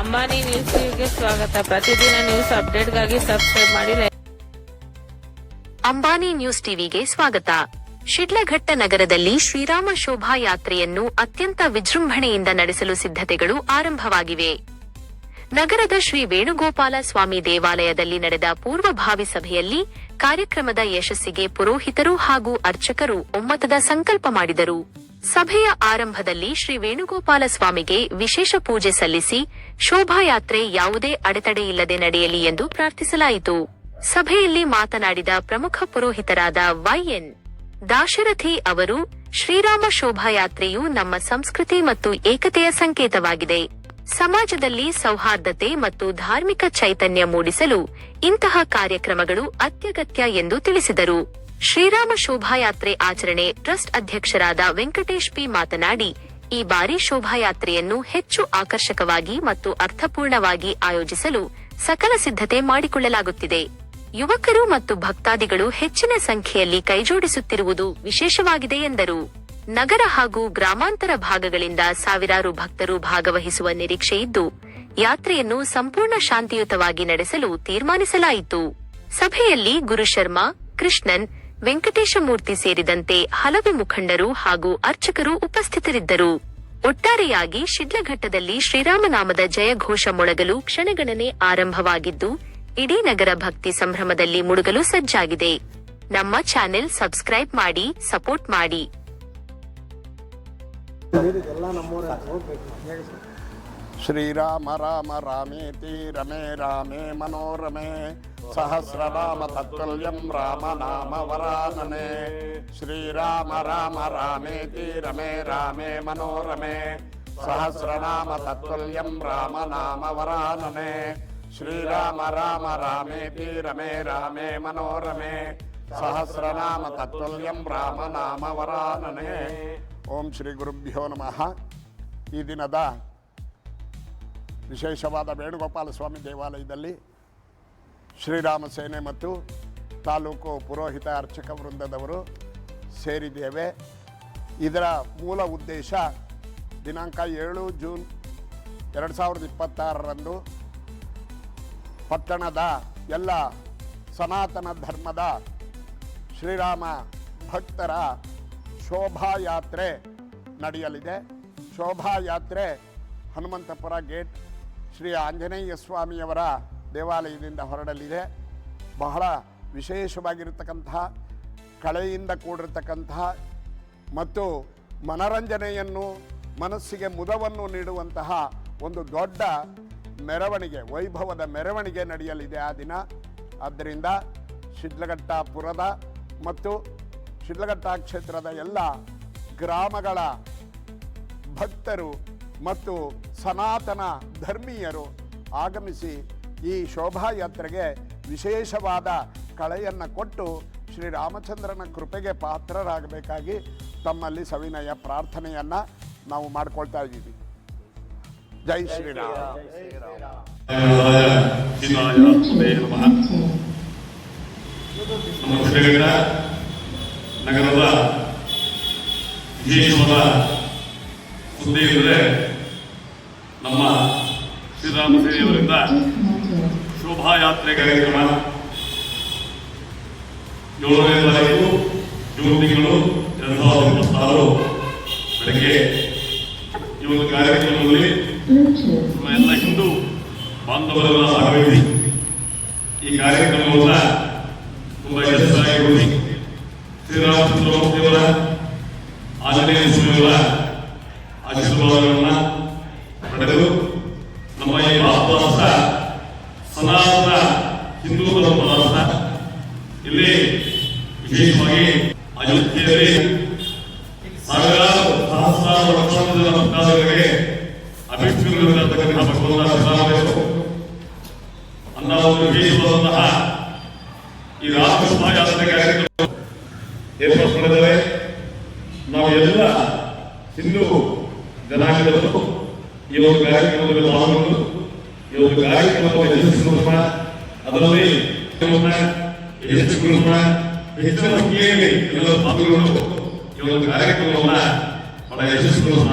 ಅಂಬಾನಿ ನ್ಯೂಸ್ಗೆ ಸ್ವಾಗತ. ಪ್ರತಿದಿನ ನ್ಯೂಸ್ ಅಪ್ಡೇಟ್ಗಾಗಿ ಸಬ್ಸ್ಕ್ರೈಬ್ ಮಾಡಿ. ಅಂಬಾನಿ ನ್ಯೂಸ್ ಟಿವಿಗೆ ಸ್ವಾಗತ. ಶಿಡ್ಲಘಟ್ಟ ನಗರದಲ್ಲಿ ಶ್ರೀರಾಮ ಶೋಭಾಯಾತ್ರೆಯನ್ನು ಅತ್ಯಂತ ವಿಜೃಂಭಣೆಯಿಂದ ನಡೆಸಲು ಸಿದ್ಧತೆಗಳು ಆರಂಭವಾಗಿವೆ. ನಗರದ ಶ್ರೀ ವೇಣುಗೋಪಾಲ ಸ್ವಾಮಿ ದೇವಾಲಯದಲ್ಲಿ ನಡೆದ ಪೂರ್ವಭಾವಿ ಸಭೆಯಲ್ಲಿ ಕಾರ್ಯಕ್ರಮದ ಯಶಸ್ಸಿಗೆ ಪುರೋಹಿತರು ಹಾಗೂ ಅರ್ಚಕರು ಒಮ್ಮತದ ಸಂಕಲ್ಪ ಮಾಡಿದರು. ಸಭೆಯ ಆರಂಭದಲ್ಲಿ ಶ್ರೀ ವೇಣುಗೋಪಾಲ ಸ್ವಾಮಿಗೆ ವಿಶೇಷ ಪೂಜೆ ಸಲ್ಲಿಸಿ ಶೋಭಾಯಾತ್ರೆ ಯಾವುದೇ ಅಡೆತಡೆಯಿಲ್ಲದೆ ನಡೆಯಲಿ ಎಂದು ಪ್ರಾರ್ಥಿಸಲಾಯಿತು. ಸಭೆಯಲ್ಲಿ ಮಾತನಾಡಿದ ಪ್ರಮುಖ ಪುರೋಹಿತರಾದ ವೈಎನ್ ದಾಶರಥಿ ಅವರು, ಶ್ರೀರಾಮ ಶೋಭಾಯಾತ್ರೆಯು ನಮ್ಮ ಸಂಸ್ಕೃತಿ ಮತ್ತು ಏಕತೆಯ ಸಂಕೇತವಾಗಿದೆ. ಸಮಾಜದಲ್ಲಿ ಸೌಹಾರ್ದತೆ ಮತ್ತು ಧಾರ್ಮಿಕ ಚೈತನ್ಯ ಮೂಡಿಸಲು ಇಂತಹ ಕಾರ್ಯಕ್ರಮಗಳು ಅತ್ಯಗತ್ಯ ಎಂದು ತಿಳಿಸಿದರು. ಶ್ರೀರಾಮ ಶೋಭಾಯಾತ್ರೆ ಆಚರಣೆ ಟ್ರಸ್ಟ್ ಅಧ್ಯಕ್ಷರಾದ ವೆಂಕಟೇಶ್ ಪಿ ಮಾತನಾಡಿ, ಈ ಬಾರಿ ಶೋಭಾಯಾತ್ರೆಯನ್ನು ಹೆಚ್ಚು ಆಕರ್ಷಕವಾಗಿ ಮತ್ತು ಅರ್ಥಪೂರ್ಣವಾಗಿ ಆಯೋಜಿಸಲು ಸಕಲ ಸಿದ್ಧತೆ ಮಾಡಿಕೊಳ್ಳಲಾಗುತ್ತಿದೆ. ಯುವಕರು ಮತ್ತು ಭಕ್ತಾದಿಗಳು ಹೆಚ್ಚಿನ ಸಂಖ್ಯೆಯಲ್ಲಿ ಕೈಜೋಡಿಸುತ್ತಿರುವುದು ವಿಶೇಷವಾಗಿದೆ ಎಂದರು. ನಗರ ಹಾಗೂ ಗ್ರಾಮಾಂತರ ಭಾಗಗಳಿಂದ ಸಾವಿರಾರು ಭಕ್ತರು ಭಾಗವಹಿಸುವ ನಿರೀಕ್ಷೆಯಿದ್ದು, ಯಾತ್ರೆಯನ್ನು ಸಂಪೂರ್ಣ ಶಾಂತಿಯುತವಾಗಿ ನಡೆಸಲು ತೀರ್ಮಾನಿಸಲಾಯಿತು. ಸಭೆಯಲ್ಲಿ ಗುರುಶರ್ಮಾ, ಕೃಷ್ಣನ್, ವೆಂಕಟೇಶಮೂರ್ತಿ ಸೇರಿದಂತೆ ಹಲವು ಮುಖಂಡರು ಹಾಗೂ ಅರ್ಚಕರು ಉಪಸ್ಥಿತರಿದ್ದರು. ಒಟ್ಟಾರೆಯಾಗಿ ಶಿಡ್ಲಘಟ್ಟದಲ್ಲಿ ಶ್ರೀರಾಮನಾಮದ ಜಯಘೋಷ ಮೊಳಗಲು ಕ್ಷಣಗಣನೆ ಆರಂಭವಾಗಿದ್ದು, ಇಡೀ ನಗರ ಭಕ್ತಿ ಸಂಭ್ರಮದಲ್ಲಿ ಮುಳುಗಲು ಸಜ್ಜಾಗಿದೆ. ನಮ್ಮ ಚಾನೆಲ್ ಸಬ್ಸ್ಕ್ರೈಬ್ ಮಾಡಿ, ಸಪೋರ್ಟ್ ಮಾಡಿ. ಶ್ರೀರಾಮ ರಾಮ ರಾಮೇತಿ ರಮೇ ರಾಮೇ ಮನೋರಮೆ ಸಹಸ್ರನಾಮ ತತ್ವಲ್ಯಂ ರಾಮ ನಾಮ ವರಾನನೆ. ಶ್ರೀರಾಮ ರಾಮ ರಾಮೇತಿ ರಮೇ ರಾಮೇ ಮನೋರಮೆ ಸಹಸ್ರನಾಮ ತತ್ವಲ್ಯಂ ರಾಮ ನಾಮ ವರಾನನೆ. ಶ್ರೀರಾಮ ರಾಮ ರಾಮೇತಿ ರಮೇ ರಾಮೇ ಮನೋರಮೆ ಸಹಸ್ರನಾಮ ತತ್ವಲ್ಯಂ ರಾಮ ನಾಮ ವರಾನನೆ. ಓಂ ಶ್ರೀ ಗುರುಭ್ಯೋ ನಮಃ. ಈ ದಿನದ ವಿಶೇಷವಾದ ವೇಣುಗೋಪಾಲ ಸ್ವಾಮಿ ದೇವಾಲಯದಲ್ಲಿ ಶ್ರೀರಾಮ ಸೇನೆ ಮತ್ತು ತಾಲೂಕು ಪುರೋಹಿತ ಅರ್ಚಕ ವೃಂದದವರು ಸೇರಿದ್ದೇವೆ. ಇದರ ಮೂಲ ಉದ್ದೇಶ ದಿನಾಂಕ 7 ಜೂನ್ 2026ರಂದು ಪಟ್ಟಣದ ಎಲ್ಲ ಸನಾತನ ಧರ್ಮದ ಶ್ರೀರಾಮ ಭಕ್ತರ ಶೋಭಾಯಾತ್ರೆ ನಡೆಯಲಿದೆ. ಶೋಭಾಯಾತ್ರೆ ಹನುಮಂತಪುರ ಗೇಟ್ ಶ್ರೀ ಆಂಜನೇಯ ಸ್ವಾಮಿಯವರ ದೇವಾಲಯದಿಂದ ಹೊರಡಲಿದೆ. ಬಹಳ ವಿಶೇಷವಾಗಿರತಕ್ಕಂತಹ, ಕಳೆಯಿಂದ ಕೂಡಿರತಕ್ಕಂತಹ ಮತ್ತು ಮನರಂಜನೆಯನ್ನು, ಮನಸ್ಸಿಗೆ ಮುದವನ್ನು ನೀಡುವಂತಹ ಒಂದು ದೊಡ್ಡ ಮೆರವಣಿಗೆ, ವೈಭವದ ಮೆರವಣಿಗೆ ನಡೆಯಲಿದೆ ಆ ದಿನ. ಆದ್ದರಿಂದ ಶಿಡ್ಲಘಟ್ಟ ಪುರದ ಮತ್ತು ಶಿಡ್ಲಘಟ್ಟ ಕ್ಷೇತ್ರದ ಎಲ್ಲ ಗ್ರಾಮಗಳ ಭಕ್ತರು ಮತ್ತು ಸನಾತನ ಧರ್ಮೀಯರು ಆಗಮಿಸಿ ಈ ಶೋಭಾಯಾತ್ರೆಗೆ ವಿಶೇಷವಾದ ಕಳೆಯನ್ನು ಕೊಟ್ಟು ಶ್ರೀರಾಮಚಂದ್ರನ ಕೃಪೆಗೆ ಪಾತ್ರರಾಗಬೇಕಾಗಿ ತಮ್ಮಲ್ಲಿ ಸವಿನಯ ಪ್ರಾರ್ಥನೆಯನ್ನು ನಾವು ಮಾಡಿಕೊಳ್ತಾ ಇದ್ದೀವಿ. ಜೈ ಶ್ರೀರಾಮ. ನಗರದ ವಿಶೇಷವಾದ ಸುದ್ದಿ ಎಂದರೆ, ನಮ್ಮ ಶ್ರೀರಾಮ ಸೇನೆಯವರಿಂದ ಶೋಭಾಯಾತ್ರೆ ಕಾರ್ಯಕ್ರಮ 7ನೇ ತಾರೀಕು ಜೂನ್ ತಿಂಗಳು 2026 ಬೆಳಗ್ಗೆ ಈ ಒಂದು ಕಾರ್ಯಕ್ರಮದಲ್ಲಿ ಎಲ್ಲ ಹಿಂದೂ ಬಾಂಧವರೆಲ್ಲ ಭಾಗವಹಿಸಿ ಈ ಕಾರ್ಯಕ್ರಮವನ್ನು ತುಂಬ ಯಶಸ್ಸಾಗಿ ಶ್ರೀರಾಮಚಂದ್ರಮೂರ್ತಿಯವರ, ಆಂಜನೇಯ ಸ್ವಾಮಿಯವರ ಆಶೀರ್ವಾದಗಳನ್ನು ಪಡೆದು ನಮ್ಮ ಈ ಭಾರತ ರಾಷ್ಟ್ರ ಸನಾತನ ಹಿಂದೂ ಧರ್ಮ ರಾಷ್ಟ್ರ. ಇಲ್ಲಿ ವಿಶೇಷವಾಗಿ ಅಯೋಧ್ಯೆಯಲ್ಲಿ ಸಾವಿರಾರು ಸಹಸ್ರಾರು ಲಕ್ಷಾಂತರ ಜನ ಭಕ್ತಾದಿಗಳಿಗೆ ಅಭಿಷೇಕವಾಗಿರತಕ್ಕಂತಹ ಭಗವಂತ ಶ್ರೀರಾಮದೇವರು ಅಂತ ಒಂದು ವಿಶೇಷವಾದಂತಹ ಈ ರಾಮ ಶೋಭಾಯಾತ್ರೆ ಕಾರ್ಯಕ್ರಮ ಏರ್ಪಡಿಸಿಕೊಂಡಿದ್ದಾರೆ. ನಾವು ಎಲ್ಲ ಹಿಂದೂ ಜನಾಂಗದವರು ಈ ಒಂದು ಕಾರ್ಯಕ್ರಮದಲ್ಲಿ ಪಾಲ್ಗೊಂಡು ಈ ಒಂದು ಕಾರ್ಯಕ್ರಮವನ್ನು ಯಶಸ್ವಿಗೊಳಿಸೋಣ. ಅದರಲ್ಲಿ ಹೆಚ್ಚಿನ ಸಂಖ್ಯೆಯಲ್ಲಿ ಎಲ್ಲರೂ ಪಾಲ್ಗೊಂಡು ಈ ಒಂದು ಕಾರ್ಯಕ್ರಮವನ್ನು ಬಹಳ ಯಶಸ್ವಿಗೊಳಿಸೋಣ.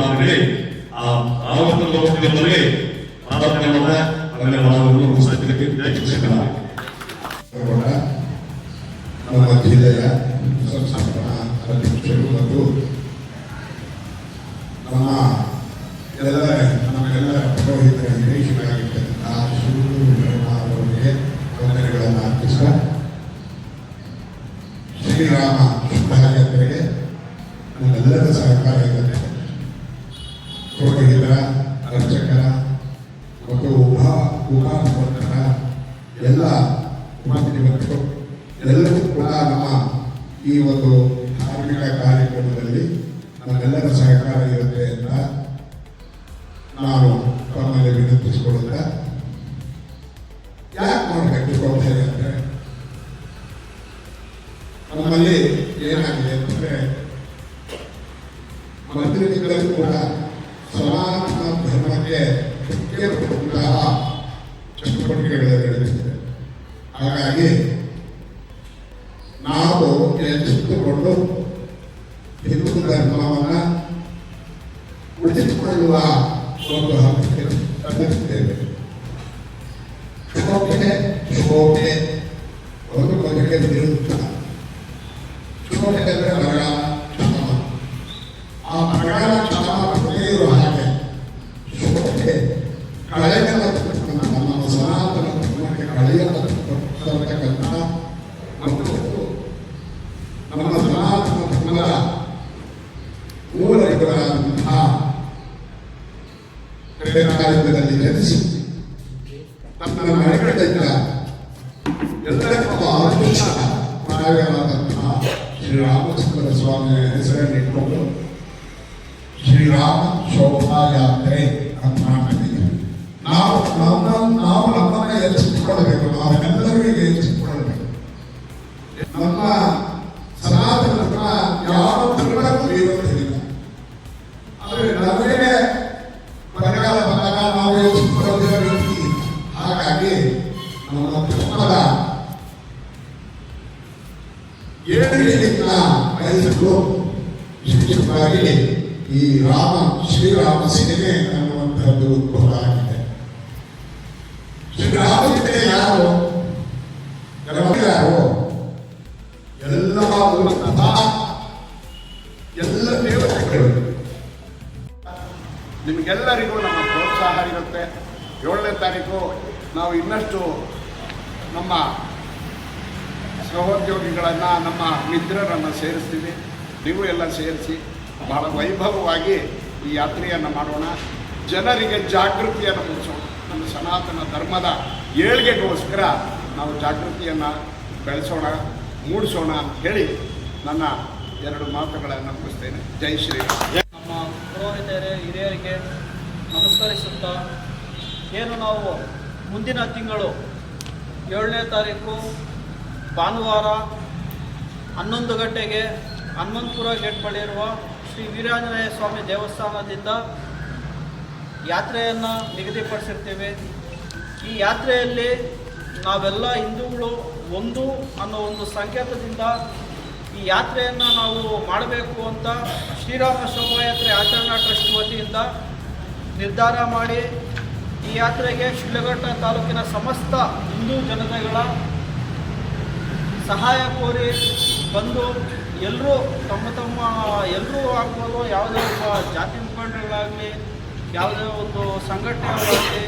ಆ ರಾಮಚಂದ್ರ ಪ್ರಾರ್ಥನೆ ಧನ್ಯವಾದಗಳು ಸಾಧ್ಯತೆ ಜಯಿಸಿಲ್ಲ ನಮ್ಮ ಜಿಲ್ಲೆಯ ಸಂಸ್ಥಾಪನಾ ಅಧ್ಯಕ್ಷರು ಮತ್ತು ನಮ್ಮೆಲ್ಲರ ಪುರೋಹಿತರ ಹಿತೈಷಿಗಳಾಗಿರ್ತಕ್ಕಂತಹ ಅವರಿಗೆ ವಂದನೆಗಳನ್ನು ಅರ್ಪಿಸುವ ಶ್ರೀರಾಮ ಶುಭಯಾತ್ರೆಗೆ ನಮ್ಮೆಲ್ಲರ ಸಹಕಾರ ಇರುತ್ತೆ. ಪುರೋಹಿತರ, ಅರ್ಚಕರ ಮತ್ತು ಉಪಾಸಕರ ಎಲ್ಲ ಉಪಸ್ಥಿತರು ಎಲ್ಲರೂ ಕೂಡ ನಮ್ಮ ಈ ಒಂದು ಧಾರ್ಮಿಕ ಕಾರ್ಯಕ್ರಮದಲ್ಲಿ ನಮ್ಮೆಲ್ಲರ ಸಹಕಾರ ಇರುತ್ತೆ ಅಂತ ನಾನು ತಮ್ಮಲ್ಲಿ ವಿನಂತಿಸಿಕೊಳ್ಳುತ್ತಾ, ಯಾಕೆ ಮಾಡಬೇಕು ಅಂದರೆ ನಮ್ಮಲ್ಲಿ ಏನಾಗಿದೆ ಅಂತಂದರೆ ಮಂತ್ರಿಗಳಿಗೂ ಕೂಡ ಸನಾತನ ಧರ್ಮಕ್ಕೆ ಮುಖ್ಯವಾದಂತಹ ಚಟುವಟಿಕೆಗಳು ನಡೆಯುತ್ತಿದೆ. ಹಾಗಾಗಿ ನಾವು ಎಚ್ಚೆತ್ತುಕೊಂಡು ಹಿಂದೂ ಧರ್ಮವನ್ನು ಉಳಿಸಿಕೊಳ್ಳುವ ಒಂದು ಹಂತಕ್ಕೆ ತಂದಿದ್ದೇವೆ. ಶೋಭೆ ಒಂದು ಬಗೆಗೆ ವಿರುದ್ಧ. ಶೋಭೆ ಅಂದರೆ ಮರಳ ಕ್ಷಮ. ಆ ಮರಳ ಕ್ಷಮ ಇರುವ ಹಾಗೆ ಶೋಭೆ ಕಳೆಯತಕ್ಕಂಥ ನಮ್ಮ ಸನಾತನ ಧರ್ಮಕ್ಕೆ ಕಳೆಯತಕ್ಕಂಥ ಮತ್ತು ನಮ್ಮ ಸನಾತನ ಧರ್ಮದ ಮೂಲಗಳಾದಂತಹ ತ್ರೇತಾಯುಗದಲ್ಲಿ ಜನಿಸಿ ತನ್ನ ಮನೆಗಳಿಂದ ಎಲ್ಲರಿಗೂ ಆದರ್ಶ ಪ್ರಾಯವಾದಂತಹ ಶ್ರೀರಾಮಚಂದ್ರ ಸ್ವಾಮಿಯ ಹೆಸರನ್ನಿಟ್ಟುಕೊಂಡು ಶ್ರೀರಾಮ ಶೋಭಾಯಾತ್ರೆ ಅಂತ ಮಾಡಿದ್ದೀವಿ. ನಾವು ನಮ್ಮನ್ನ ಎಚ್ಚರಿಸಿಕೊಳ್ಳಬೇಕು, ನಾವೆಲ್ಲರಿಗೆ ಎಚ್ಚರಿಸಿಕೊಳ್ಳಬೇಕು. ನಮ್ಮ ಸನಾತನ ಧರ್ಮ ಯಾವ ಧರ್ಮಕ್ಕೂ ಇರುವುದಿಲ್ಲ. ಆದರೆ ನಮಗೆ ಬರಗಾಲ ಬಂದಾಗ ನಾವು ಎಚ್ಚರಿಸಿಕೊಳ್ಳುವ ವ್ಯಕ್ತಿ. ಹಾಗಾಗಿ ನಮ್ಮ ಧರ್ಮದ ಏಳಿಗೆಯಿಂದ ಬಯಸಲು ವಿಶೇಷವಾಗಿ ಈ ಶ್ರೀರಾಮ ಸೇನೆ ಅನ್ನುವಂಥದ್ದು ಉದ್ಭವ ಆಗಿದೆ. ಶ್ರೀರಾಮ ಸೇನೆ ಯಾರು? ಯಾರು? ಎಲ್ಲ ದೇವತೆಗಳು. ನಿಮಗೆಲ್ಲರಿಗೂ ನಮ್ಮ ಪ್ರೋತ್ಸಾಹ ಇರುತ್ತೆ. 7ನೇ ತಾರೀಕು ನಾವು ಇನ್ನಷ್ಟು ನಮ್ಮ ಸಹೋದ್ಯೋಗಿಗಳನ್ನು, ನಮ್ಮ ಮಿತ್ರರನ್ನು ಸೇರಿಸ್ತೀವಿ. ನೀವು ಎಲ್ಲ ಸೇರಿಸಿ ಬಹಳ ವೈಭವವಾಗಿ ಈ ಯಾತ್ರೆಯನ್ನು ಮಾಡೋಣ. ಜನರಿಗೆ ಜಾಗೃತಿಯನ್ನು ಮೂಡಿಸೋಣ. ನಮ್ಮ ಸನಾತನ ಧರ್ಮದ ಏಳಿಗೆಗೋಸ್ಕರ ನಾವು ಜಾಗೃತಿಯನ್ನು ಬೆಳೆಸೋಣ, ಮೂಡಿಸೋಣ ಅಂತ ಹೇಳಿ ನನ್ನ 2 ಮಾತುಗಳನ್ನು ಮುಗಿಸ್ತೇನೆ. ಜೈ ಶ್ರೀರಾಮ್. ನಮ್ಮ ಪುರೋಹಿತರೇ ಹಿರಿಯರಿಗೆ ನಮಸ್ಕರಿಸುತ್ತಾ, ಏನು ನಾವು ಮುಂದಿನ ತಿಂಗಳು 7ನೇ ತಾರೀಕು ಭಾನುವಾರ 11 ಗಂಟೆಗೆ ಹನುಮಂತಪುರ ಗೇಟ್ ಬಳಿ ಇರುವ ಶ್ರೀ ವೀರಾಂಜನೇಯ ಸ್ವಾಮಿ ದೇವಸ್ಥಾನದಿಂದ ಯಾತ್ರೆಯನ್ನು ನಿಗದಿಪಡಿಸಿರ್ತೀವಿ. ಈ ಯಾತ್ರೆಯಲ್ಲಿ ನಾವೆಲ್ಲ ಹಿಂದೂಗಳು ಒಂದು ಅನ್ನೋ ಒಂದು ಸಂಕೇತದಿಂದ ಈ ಯಾತ್ರೆಯನ್ನು ನಾವು ಮಾಡಬೇಕು ಅಂತ ಶ್ರೀರಾಮ ಶೋಭಾಯಾತ್ರೆ ಆಚರಣಾ ಟ್ರಸ್ಟ್ ವತಿಯಿಂದ ನಿರ್ಧಾರ ಮಾಡಿ ಈ ಯಾತ್ರೆಗೆ ಶಿಡ್ಲಘಟ್ಟ ತಾಲೂಕಿನ ಸಮಸ್ತ ಹಿಂದೂ ಜನತೆಗಳ ಸಹಾಯ ಕೋರಿ ಬಂದು ಎಲ್ಲರೂ ಎಲ್ಲರೂ ಆಗ್ಬೋದು, ಯಾವುದೇ ಒಬ್ಬ ಜಾತಿ ಮುಖಂಡರುಗಳಾಗಲಿ, ಯಾವುದೇ ಒಂದು ಸಂಘಟನೆಗಳಾಗಲಿ,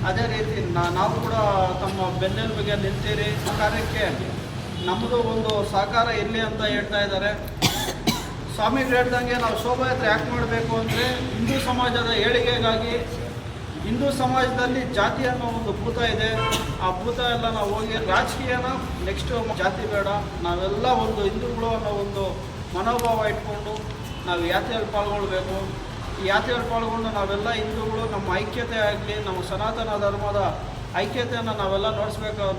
ಅದೇ ರೀತಿ ನಾವು ಕೂಡ ತಮ್ಮ ಬೆನ್ನೆಲುಬಿಗೆ ನಿಂತೀರಿ. ಆ ಕಾರ್ಯಕ್ಕೆ ನಮ್ಮದು ಒಂದು ಸಹಕಾರ ಇರಲಿ ಅಂತ ಹೇಳ್ತಾ ಇದ್ದಾರೆ. ಸ್ವಾಮಿಗಳು ಹೇಳ್ದಂಗೆ ನಾವು ಶೋಭಾಯಾತ್ರೆ ಯಾಕೆ ಮಾಡಬೇಕು ಅಂದರೆ ಹಿಂದೂ ಸಮಾಜದ ಏಳಿಗೆಗಾಗಿ. ಹಿಂದೂ ಸಮಾಜದಲ್ಲಿ ಜಾತಿ ಅನ್ನೋ ಒಂದು ಭೂತ ಇದೆ. ಆ ಭೂತ ಎಲ್ಲ ನಾವು ಹೋಗಿ ರಾಜಕೀಯನ ನೆಕ್ಸ್ಟು ಜಾತಿ ಬೇಡ, ನಾವೆಲ್ಲ ಒಂದು ಹಿಂದೂಗಳು ಅನ್ನೋ ಒಂದು ಮನೋಭಾವ ಇಟ್ಕೊಂಡು ನಾವು ಯಾತ್ರೆಯಲ್ಲಿ ಪಾಲ್ಗೊಳ್ಬೇಕು. ಈ ಯಾತ್ರೆಯಲ್ಲಿ ಪಾಲ್ಗೊಂಡು ನಾವೆಲ್ಲ ಹಿಂದೂಗಳು ನಮ್ಮ ಐಕ್ಯತೆ ಆಗಲಿ, ನಮ್ಮ ಸನಾತನ ಧರ್ಮದ ಐಕ್ಯತೆಯನ್ನು ನಾವೆಲ್ಲ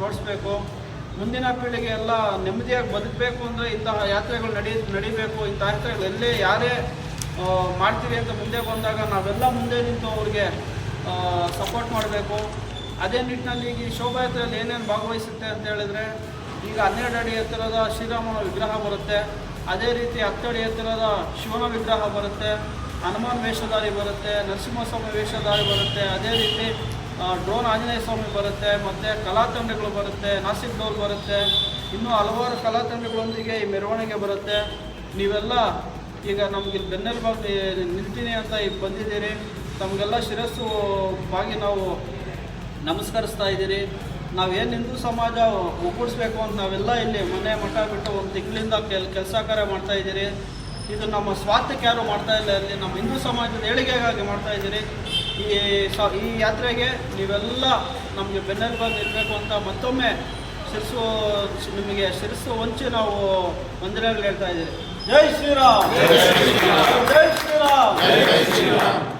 ನೋಡಿಸ್ಬೇಕು. ಮುಂದಿನ ಪೀಳಿಗೆ ಎಲ್ಲ ನೆಮ್ಮದಿಯಾಗಿ ಬದುಕಬೇಕು ಅಂದರೆ ಇಂತಹ ಯಾತ್ರೆಗಳು ನಡಿಬೇಕು. ಇಂಥ ಯಾತ್ರೆಗಳು ಎಲ್ಲೇ ಯಾರೇ ಮಾಡ್ತೀವಿ ಅಂತ ಮುಂದೆ ಬಂದಾಗ ನಾವೆಲ್ಲ ಮುಂದೆ ನಿಂತು ಅವ್ರಿಗೆ ಸಪೋರ್ಟ್ ಮಾಡಬೇಕು. ಅದೇ ನಿಟ್ಟಿನಲ್ಲಿ ಈಗ ಈ ಶೋಭಾಯಾತ್ರೆಯಲ್ಲಿ ಏನೇನು ಭಾಗವಹಿಸುತ್ತೆ ಅಂತ ಹೇಳಿದರೆ, ಈಗ 12 ಅಡಿ ಎತ್ತರದ ಶ್ರೀರಾಮನ ವಿಗ್ರಹ ಬರುತ್ತೆ. ಅದೇ ರೀತಿ 10 ಅಡಿ ಎತ್ತರದ ಶಿವನ ವಿಗ್ರಹ ಬರುತ್ತೆ. ಹನುಮಾನ್ ವೇಷಧಾರಿ ಬರುತ್ತೆ, ನರಸಿಂಹಸ್ವಾಮಿ ವೇಷಧಾರಿ ಬರುತ್ತೆ, ಅದೇ ರೀತಿ ಡ್ರೋನ್ ಆಂಜನೇಯ ಸ್ವಾಮಿ ಬರುತ್ತೆ, ಮತ್ತು ಕಲಾ ತಂಡಗಳು ಬರುತ್ತೆ, ನಾಸಿಕ್ ಡೋಲ್ ಬರುತ್ತೆ, ಇನ್ನೂ ಹಲವಾರು ಕಲಾ ತಂಡಗಳೊಂದಿಗೆ ಈ ಮೆರವಣಿಗೆ ಬರುತ್ತೆ. ನೀವೆಲ್ಲ ಈಗ ನಮಗೆ ಬೆನ್ನೆಲುಬಾಗಿ ನಿಲ್ತೀನಿ ಅಂತ ಈಗ ಬಂದಿದ್ದೀರಿ. ತಮಗೆಲ್ಲ ಶಿರಸ್ಸು ಬಾಗಿ ನಾವು ನಮಸ್ಕರಿಸ್ತಾ ಇದ್ದೀರಿ. ನಾವೇನು ಹಿಂದೂ ಸಮಾಜ ಒಗ್ಗೂಡಿಸ್ಬೇಕು ಅಂತ ನಾವೆಲ್ಲ ಇಲ್ಲಿ ಮನೆ ಮಠ ಬಿಟ್ಟು ಒಂದು ತಿಂಗಳಿಂದ ಕೆಲಸ ಕಾರ್ಯ ಮಾಡ್ತಾಯಿದ್ದೀರಿ. ಇದು ನಮ್ಮ ಸ್ವಾರ್ಥಕ್ಕೆ ಯಾರು ಮಾಡ್ತಾ ಇಲ್ಲ, ಇಲ್ಲಿ ನಮ್ಮ ಹಿಂದೂ ಸಮಾಜದ ಏಳಿಗೆಗಾಗಿ ಮಾಡ್ತಾ ಇದ್ದೀರಿ. ಈ ಯಾತ್ರೆಗೆ ನೀವೆಲ್ಲ ನಮಗೆ ಬೆನ್ನೆಲುಬಾಗಿ ನಿಲ್ಲಬೇಕು ಅಂತ ಮತ್ತೊಮ್ಮೆ ನಿಮಗೆ ಶಿರಸ್ಸು ಹೊಂಚಿ ನಾವು ವಂದನೆಗಳು ಹೇಳ್ತಾ ಇದ್ದೀರಿ. ಜೈ ಶ್ರೀರಾಮ್, ಜೈ ಶ್ರೀರಾಮ್, ಜೈ ಶ್ರೀರಾಮ್.